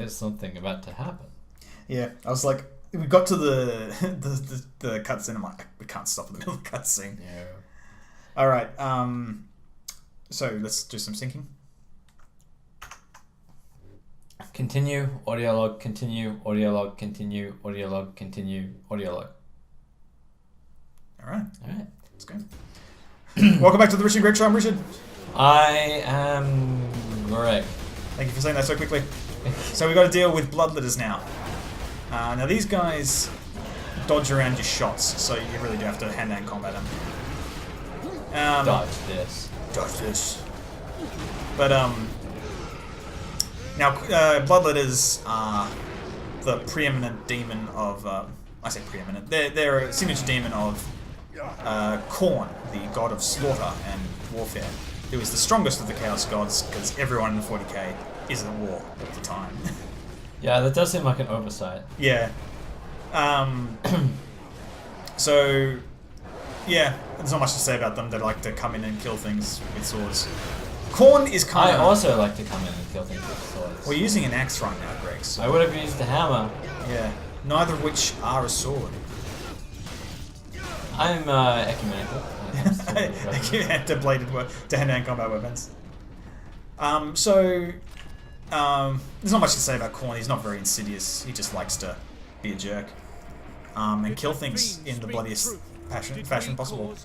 is something about to happen. Yeah, I was like, we got to the cutscene. I'm like, we can't stop in the middle of the cutscene. Yeah. All right. So let's do some syncing. Continue, audio log, continue, audio log, continue, audio log, continue, audio log. All right. Alright. Let's go. Welcome back to the Richard Great Show. I'm Richard. I am Greg. Thank you for saying that so quickly. So we've got to deal with Bloodletters now. Now these guys dodge around your shots, so you really do have to hand-to-hand combat them. Dodge this. Dodge this. But now Bloodletters are the preeminent demon of I say preeminent. They're a signature demon of Khorne, the god of slaughter and warfare, who is the strongest of the Chaos Gods because everyone in the 40k is at war at the time. Yeah, that does seem like an oversight. Yeah. So, yeah, there's not much to say about them. They like to come in and kill things with swords. Khorne is kind of... I also like to come in and kill things with swords. We're using an axe right now, Greg. So, I would have used a hammer. yeah. Neither of which are a sword. I'm ecumenical. To hand-to-hand combat weapons. There's not much to say about Khorne. He's not very insidious. He just likes to be a jerk. And kill things in the bloodiest fashion possible.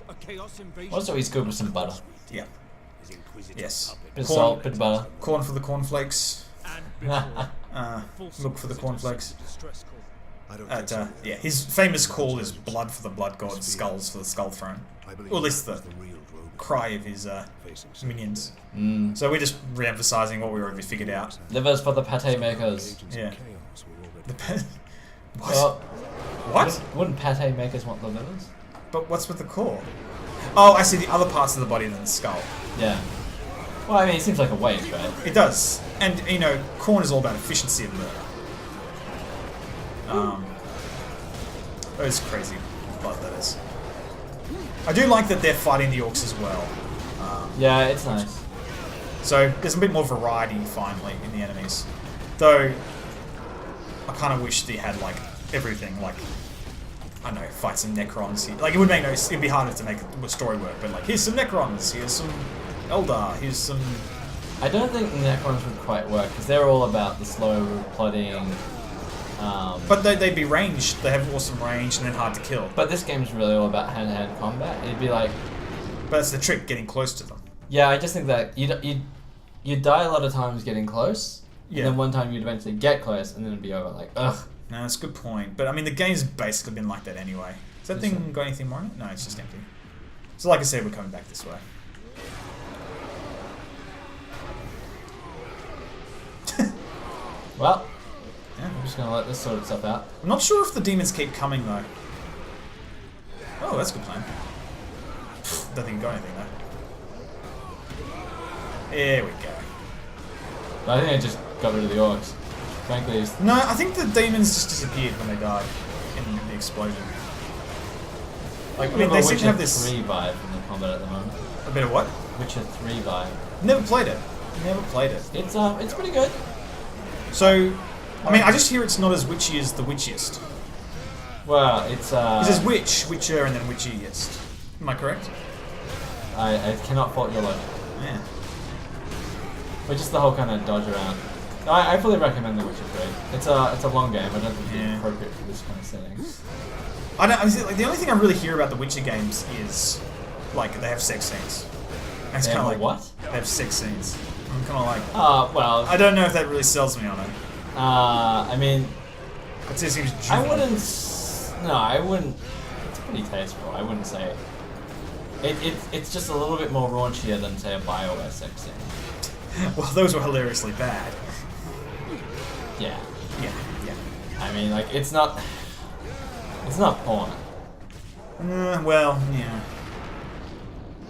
Also, he's good with some butter. Yeah. Yes. Bit of salt, bit of butter. Corn for the cornflakes. Look for the cornflakes. Yeah, his famous call is blood for the blood god, skulls for the skull throne. Or at least the cry of his minions. So we're just re-emphasizing what we already figured out. Livers for the pate makers. Yeah. What? Well, What? Wouldn't pate makers want the livers? But what's with the core? Oh, I see the other parts of the body than the skull. Yeah. Well, I mean, it seems like a waste, right? It does. And, you know, Khorne is all about efficiency of murder. It's crazy blood that is. I do like that they're fighting the orcs as well. Yeah, it's nice. So there's a bit more variety finally in the enemies. Though I kind of wish they had like everything, like I don't know, fight some Necrons. Like it would make no, it'd be harder to make a story work. But like here's some Necrons, here's some Eldar, here's some. I don't think Necrons would quite work because they're all about the slow plodding. But they'd be ranged. They have awesome range and then hard to kill. But this game's really all about hand-to-hand combat. It'd be like. But that's the trick, getting close to them. Yeah, I just think that you die a lot of times getting close. Yeah. And then one time you'd eventually get close and then it'd be over. Like, ugh. No, that's a good point. But I mean, the game's basically been like that anyway. Has that thing got anything more on it? No, it's just empty. So like I said, we're coming back this way. Well. Yeah. I'm just gonna let this sort itself out. I'm not sure if the demons keep coming though. Oh, that's a good plan. Don't think you got anything though. There we go. But I think I just got rid of the orcs. Frankly, it's... No, I think the demons just disappeared when they died in the explosion. Like, I mean, they seem to have this... Witcher 3 vibe from the combat at the moment. A bit of what? Witcher 3 vibe. Never played it. Never played it. It's pretty good. So, I mean, I just hear it's not as witchy as the witchiest. Well, it's It says witch, witcher, and then witchiest. Am I correct? I cannot fault your logic. Yeah. But just the whole kind of dodge around. I fully recommend The Witcher 3. It's a long game. I don't think it's appropriate for this kind of setting. I don't. Like, the only thing I really hear about the Witcher games is like they have sex scenes. It's kind of like what? They have sex scenes. I'm kind of like. Well. I don't know if that really sells me on it. I mean. It just seems. I wouldn't. No, I wouldn't. It's pretty tasteful. I wouldn't say. It's just a little bit more raunchier than say a BioWare sex scene. Well, those were hilariously bad. Yeah. Yeah. I mean, like, it's not porn. Well, yeah.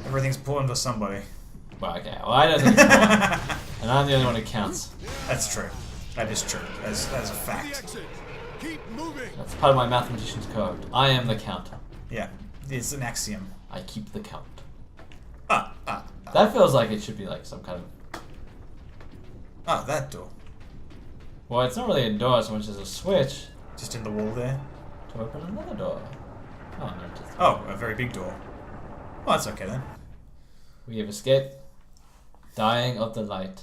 Everything's porn for somebody. Well, okay. Well, I don't think it's porn. And I'm the only one who counts. That's true. That is true. That is a fact. That's part of my mathematician's code. I am the counter. Yeah. It's an axiom. I keep the count. That That feels like it should be like some kind of... Oh, that door. Well, it's not really a door so much as a switch Just in the wall there. to open another door. Oh, no, just Oh, a very big door. Well, that's okay then. we have escaped. Dying of the light.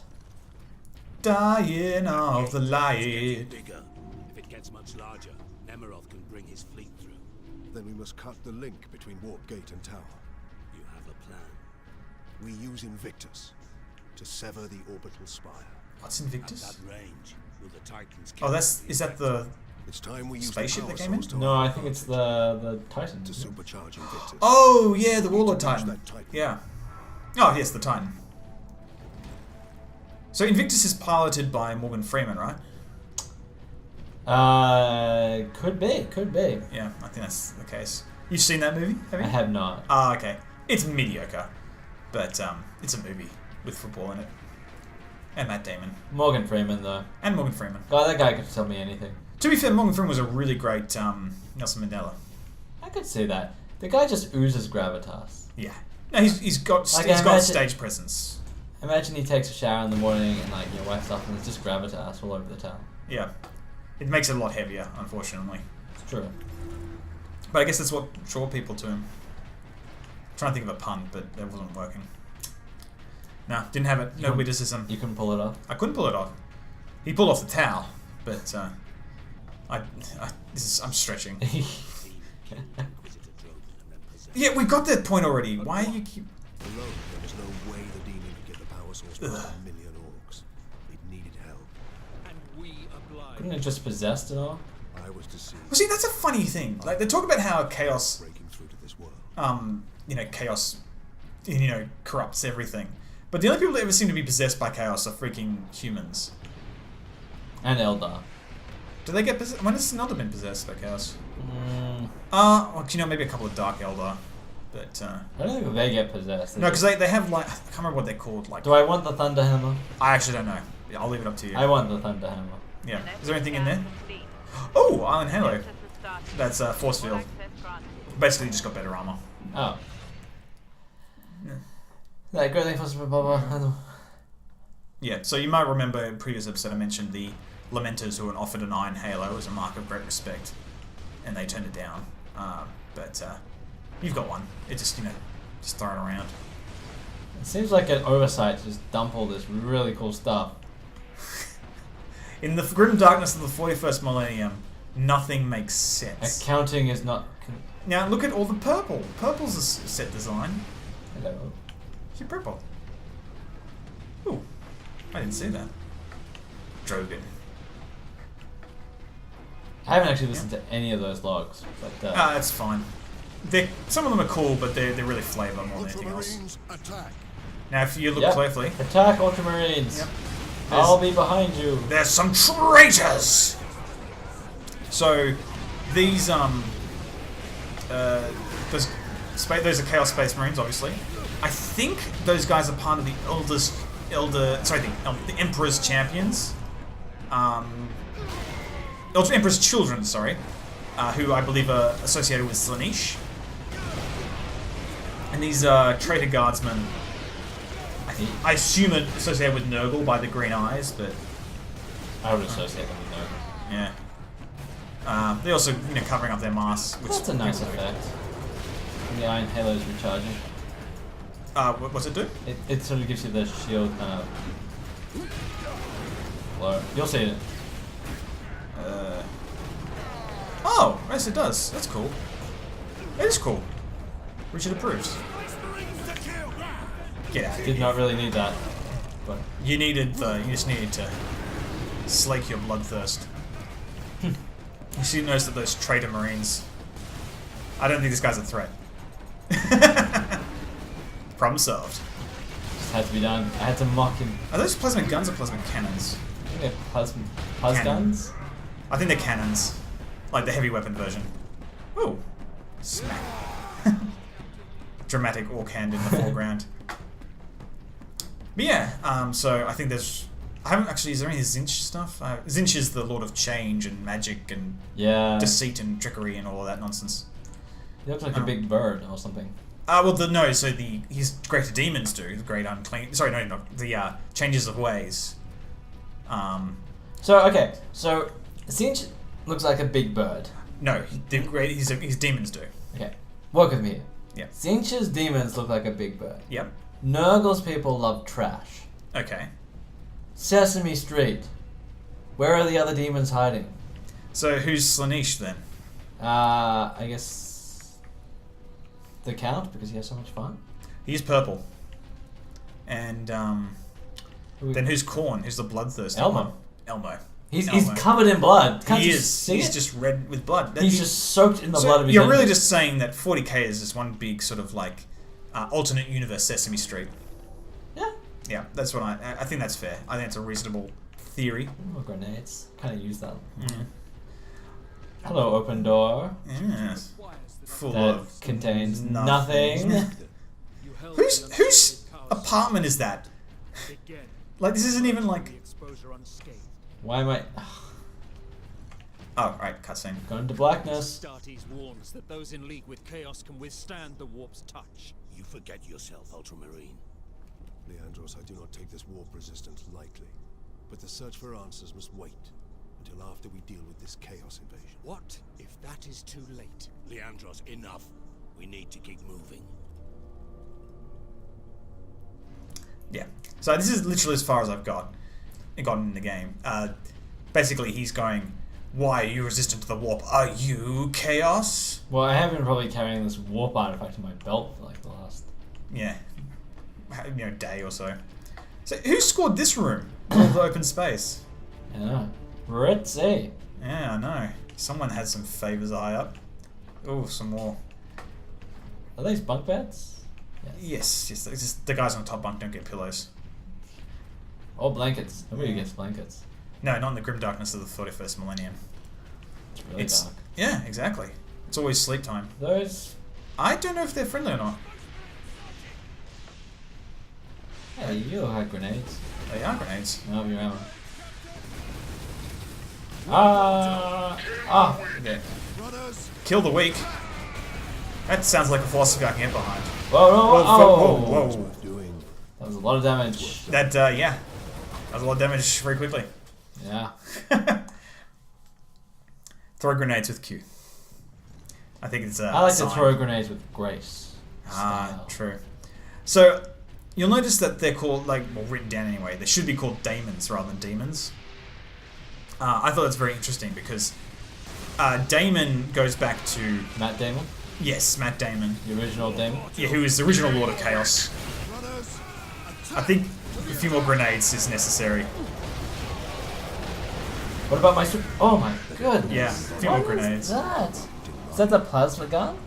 Dying of the light. Bigger. If it gets much larger, Nemiroth can bring his fleet through. Then we must cut the link between Warp Gate and Tower. You have a plan. We use Invictus to sever the orbital spire. What's At Invictus? that range, will the Titans Oh, is that the... It's time we use Spaceship the that power came in? source to No, our I think it's advantage the Titan. to isn't it? supercharge Invictus. Oh, yeah, the We need Warlord to reach Titan. that Titan. Yeah. Oh, yes, the Titan. So Invictus is piloted by Morgan Freeman, right? Could be, could be. Yeah, I think that's the case. You've seen that movie, have I you? have not. Ah, okay. It's mediocre. But, it's a movie with football in it. And Matt Damon. Morgan Freeman, though. And Morgan Freeman. God, that guy could tell me anything. To be fair, Morgan Freeman was a really great, Nelson Mandela. I could see that. The guy just oozes gravitas. Yeah. No, he's got Like, he's I got imagine- stage presence. Imagine he takes a shower in the morning and like wipes off and there's just gravitas all over the town. Yeah. It makes it a lot heavier, unfortunately. It's true. But I guess that's what drew people to him. Trying to think of a pun, but that wasn't working. No, didn't have it. No You- witticism. You can pull it off. I couldn't pull it off. He pulled off the towel, but I'm stretching. Inquisitor drove them and then possessed. Yeah, we got that point already. Why you keep? Alone, there was no way the demon could get the power source for 1,000,000 orcs. It needed help. And we obliged. Couldn't it just possessed it all? I was to see Well, see, that's a funny thing. Like they talk about how chaos, breaking through to this world. chaos, corrupts everything. But the only people that ever seem to be possessed by chaos are freaking humans. And Eldar. Do they get possessed? When has Sinalda been possessed by chaos? Mm, Maybe a couple of Dark Eldar, but I don't think they get possessed. no, because they have like I can't remember what they're called. Like Do I want the Thunder Hammer? I actually don't know. Yeah, I'll leave it up to you. I want the Thunder Hammer. Yeah. Is there anything in there? Oh, Island Halo. That's force field. Basically, just got better armor. Oh. Yeah. That great thing for Baba. I know. Yeah. So you might remember in previous episode I mentioned the Lamenters who were offered an Iron Halo as a mark of great respect, and they turned it down. But you've got one. It just just throw it around. It seems like an oversight to just dump all this really cool stuff. In the grim darkness of the 41st millennium, nothing makes sense. Accounting is not. Now look at all the purple. Purple's a set design. Hello. See purple. Ooh, I didn't see that. Drogon. I haven't actually listened to any of those logs, but That's fine. Some of them are cool, but they're really flavour more than anything else. Ultramarines, attack! Now, if you look Yep. carefully, attack Ultramarines. Yep. I'll be behind you. there's some traitors. So, these those are Chaos Space Marines, obviously. I think those guys are part of the the Emperor's Champions. Emperor's Children, sorry. Who I believe are associated with Slaanesh. And these traitor guardsmen, I assume are associated with Nurgle by the green eyes, but I would associate them with no. yeah. They also, covering up their masks, which That's a nice effect. When the Iron Halo is recharging. What's it do? It sort of gives you the shield kind of glow. You'll see it. Oh, yes, it does. That's cool. It is cool. Richard approves. Get out of Did here. not really need that. But You just needed to slake your bloodthirst. You should notice that those traitor marines. I don't think this guy's a threat. Problem solved. just had to be done. I had to mock him. Are those plasma guns or plasma cannons? I think they're pus Cannon. guns? I think they're cannons. Like the heavy weapon version. Ooh. Smack. Dramatic orc hand in the foreground. But yeah, so I think there's... I haven't actually... Is there any Zinch stuff? Zinch is the Lord of Change and magic and Yeah. deceit and trickery and all that nonsense. He looks like a big bird or something. His greater demons do, the great unclean... Sorry, no, not the changes of ways. So okay, so Sinch looks like a big bird. No, his demons do. Okay, work with me here. Yeah. Sinch's demons look like a big bird. Yep. Nurgle's people love trash. Okay. Sesame Street. Where are the other demons hiding? So who's Slaanesh then? I guess the Count, because he has so much fun. He's purple. And then who's Khorne? Who's the bloodthirsty Elmo. one? Elmo. He's Elmo. covered in blood. Can't He you is. see He's it? just red with blood. He's just soaked in the blood of his You're really enemies. just saying that 40k is just one big sort of like alternate universe Sesame Street. Yeah. Yeah, that's what I think that's fair. I think it's a reasonable theory. Oh, grenades. Kind of use that. Mm. Hello, open door. Yeah. Full That of contains nothing. nothing. Whose apartment is that? Like this isn't even like. Why am I Oh, right, cutscene. going to blackness? Astartes warns that those in league with Chaos can withstand the warp's touch. You forget yourself, Ultramarine. Leandros, I do not take this warp resistance lightly. But the search for answers must wait until after we deal with this Chaos invasion. What if that is too late? Leandros, enough. We need to keep moving. Yeah. So this is literally as far as I've gotten in the game. Basically, he's going, "Why are you resistant to the warp? Are you Chaos?" Well, I have been probably carrying this warp artifact in my belt for like the last. Yeah. Day or so. So who scored this room? All the open space. Yeah. Ritzy. Yeah, I know. Someone had some favors eye up. Oh, some more. Are these bunk beds? Yes. It's just the guys on top bunk don't get pillows. Or blankets. Nobody gets blankets. No, not in the grim darkness of the 31st millennium. It's really dark. Yeah, exactly. It's always sleep time. Those. I don't know if they're friendly or not. Hey, you had grenades. They are grenades. Oh, your ammo. Ah! Okay. Kill the weak. That sounds like a philosophy I can get behind. Whoa, whoa, whoa! Whoa. Worth doing. That was a lot of damage. That, yeah. That was a lot of damage very quickly. Yeah. Throw grenades with Q. I think it's I like to sign. throw grenades with grace. Ah, Style. true. So, you'll notice that they're called, written down anyway, they should be called daemons rather than demons. I thought that's very interesting because Daemon goes back to, Matt Damon, yes, Matt Damon, the original Damon. yeah, who is the original Lord of Chaos. I think a few more grenades is necessary. What about my super? Oh my goodness! Yeah, a few more grenades. That? Is that the plasma gun?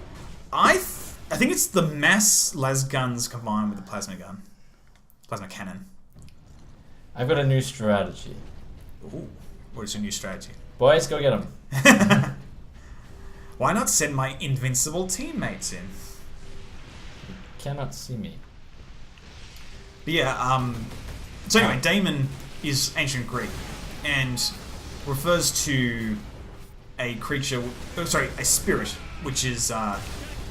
I think it's the mass las guns combined with the plasma gun. Plasma cannon. I've got a new strategy. Ooh, what is your new strategy? Boys, go get them. Why not send my invincible teammates in? You cannot see me. But yeah, so anyway, Daemon is ancient Greek and refers to a creature, a spirit, which is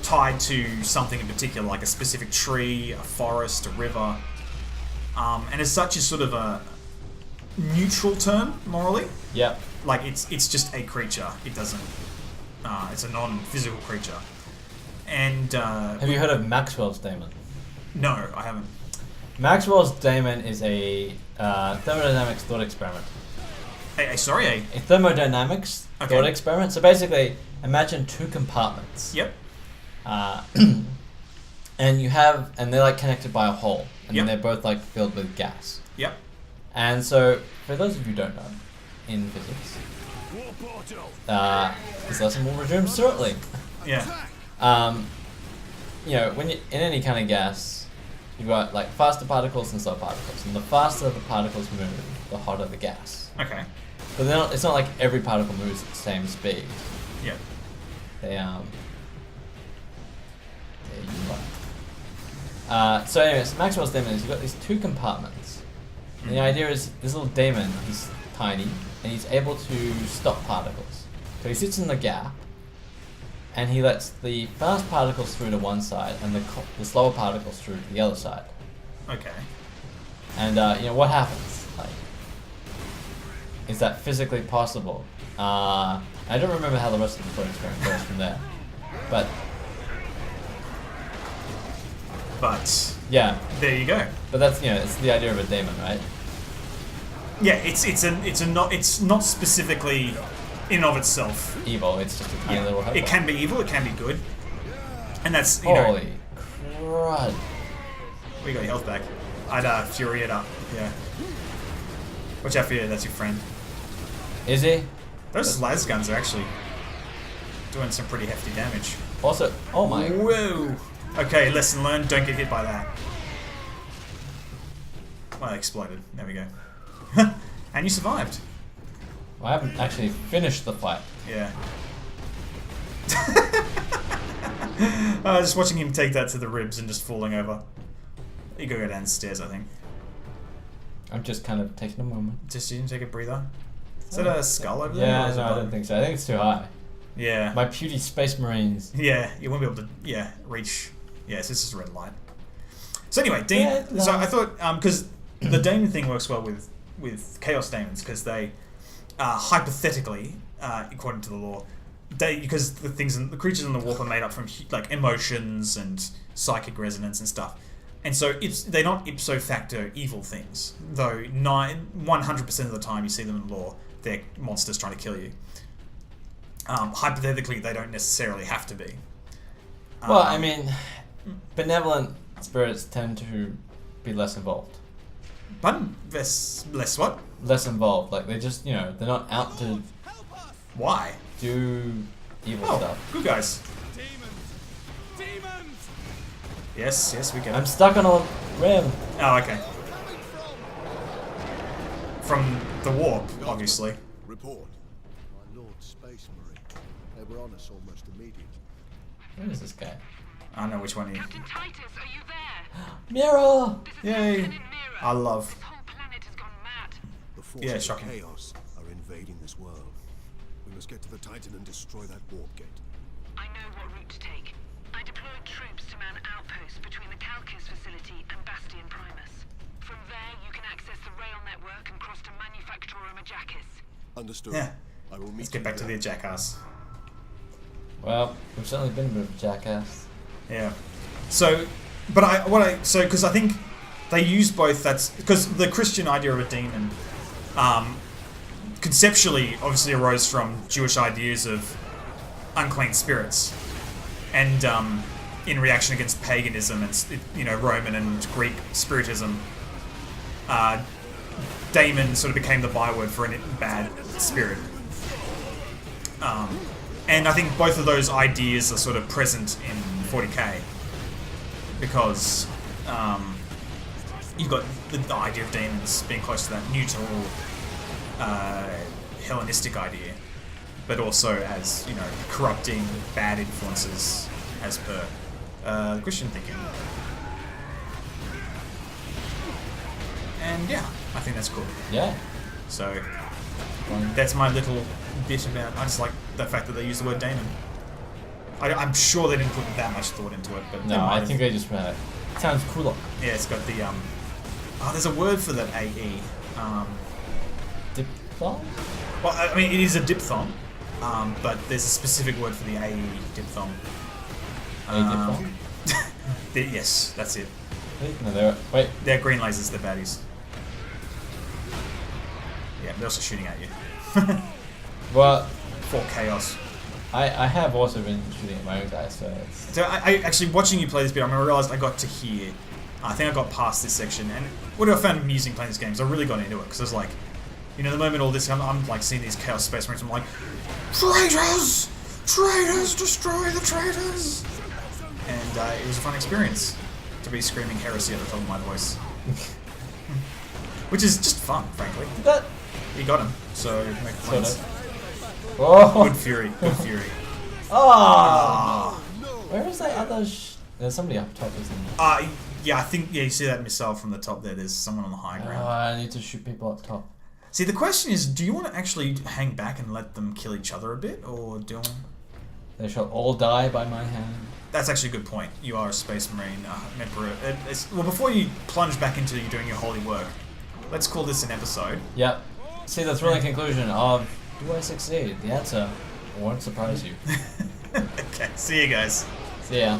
tied to something in particular, like a specific tree, a forest, a river. And as such is sort of a neutral term, morally. Yep. Like, it's just a creature. It doesn't, it's a non-physical creature. And, Have you heard of Maxwell's Daemon? no, I haven't. Maxwell's Daemon is a thermodynamics thought experiment. A thermodynamics Okay. thought experiment. So basically, imagine two compartments. Yep. And they're like connected by a hole, and Yep. then they're both like filled with gas. Yep. And so, for those of you who don't know, in physics, this lesson will resume shortly. Yeah. When you in any kind of gas, you've got like faster particles and slow particles, and the faster the particles move, the hotter the gas. Okay. But it's not like every particle moves at the same speed. Yep. So anyways, Maxwell's Daemon is you've got these two compartments. And the idea is this little daemon, he's tiny, and he's able to stop particles. So he sits in the gap, and he lets the fast particles through to one side, and the slower particles through to the other side. Okay. And what happens? Like, is that physically possible? I don't remember how the rest of the story goes from there, but yeah, there you go. but that's it's the idea of a daemon, right? Yeah, it's not specifically in and of itself. Evil. It's just a tiny little. It can be evil. It can be good. And that's you know. Holy crud! We got your health back. I'd fury it up. Yeah. Watch out for you. That's your friend. Is he? Those las guns are actually doing some pretty hefty damage. Also, oh my. Whoa. Okay, lesson learned. Don't get hit by that. Well, it exploded. There we go. And you survived. I haven't actually finished the fight. Yeah. Just watching him take that to the ribs and just falling over. You gotta go downstairs, I think. I'm just kind of taking a moment. Just you didn't take a breather. Is that a skull over there? or Yeah, is it no, I bottom? don't think so. I think it's too high. Yeah. My puny space marines. Yeah, you won't be able to reach. Yes, this is a red light. So anyway, Red so I light. thought because the daemon thing works well with chaos daemons because they hypothetically, according to the lore, because the creatures in the warp are made up from like emotions and psychic resonance and stuff, and so they're not ipso facto evil things. Though 100% of the time you see them in lore, they're monsters trying to kill you. Hypothetically, they don't necessarily have to be. Well, I mean, benevolent spirits tend to be less involved. Pardon? Less what? Less involved. Like, they just, they're not out to Why? do evil Oh, stuff. good guys. Demons! Demons! Yes, we get I'm it. stuck on a rim. Oh, okay. From the warp, obviously. Report. My Lord Space Marine. They were on us almost immediately. Where is this guy? I don't know which one he is. Captain Titus, are you there? Mira! This is Yay. Lieutenant Mira. I love. This whole planet has gone mad. The forces of shocking. chaos are invading this world. We must get to the Titan and destroy that warp gate. I know what route to take. I deployed troops to man outposts between the Calcus facility and Bastion Primus. From there, you can access the rail network and cross to Manufactorum Ajakis. Understood. Yeah. I will meet Let's get you back to there. the jackass. Well, we've certainly been a bit of a jackass. Yeah. So, because I think they use both. That's because the Christian idea of a demon, conceptually, obviously arose from Jewish ideas of unclean spirits, and in reaction against paganism and Roman and Greek spiritism, daemon sort of became the byword for a bad spirit. And I think both of those ideas are sort of present in 40k because you've got the idea of demons being close to that neutral Hellenistic idea, but also as corrupting bad influences as per the Christian thinking. And yeah, I think that's cool. Yeah. So that's my little bit about. I just like the fact that they use the word daemon. I'm sure they didn't put that much thought into it, but they No, might I have. think they just read it. Sounds cooler. Yeah, it's got the there's a word for that AE. Diphthong? Well, I mean, it is a diphthong, but there's a specific word for the AE diphthong. A diphthong? Yes, that's it. No, wait. They're green lasers. They're baddies. Yeah, they're also shooting at you Well, for chaos. I have also been shooting at my own guys, so it's... So I actually watching you play this bit, I realized I got to here. I think I got past this section, and what I found amusing playing this game is I really got into it because I was like, the moment all this, I'm like seeing these Chaos Space Marines, I'm like, traitors, traitors, destroy the traitors, and it was a fun experience to be screaming heresy at the top of my voice, which is just fun, frankly. Did that... You got him, so make Sort points. of. Oh! Good fury, good fury. Oh! Where is that other There's somebody up top, isn't there? Yeah, I think, you see that missile from the top there, there's someone on the high ground. Oh, I need to shoot people up top. See, the question is, do you want to actually hang back and let them kill each other a bit, or do you... They shall all die by my hand. That's actually a good point. You are a Space Marine Emperor. Well, before you plunge back into doing your holy work, let's call this an episode. Yep. see the thrilling conclusion of do I succeed? The answer won't surprise you. Okay, see you guys. See ya.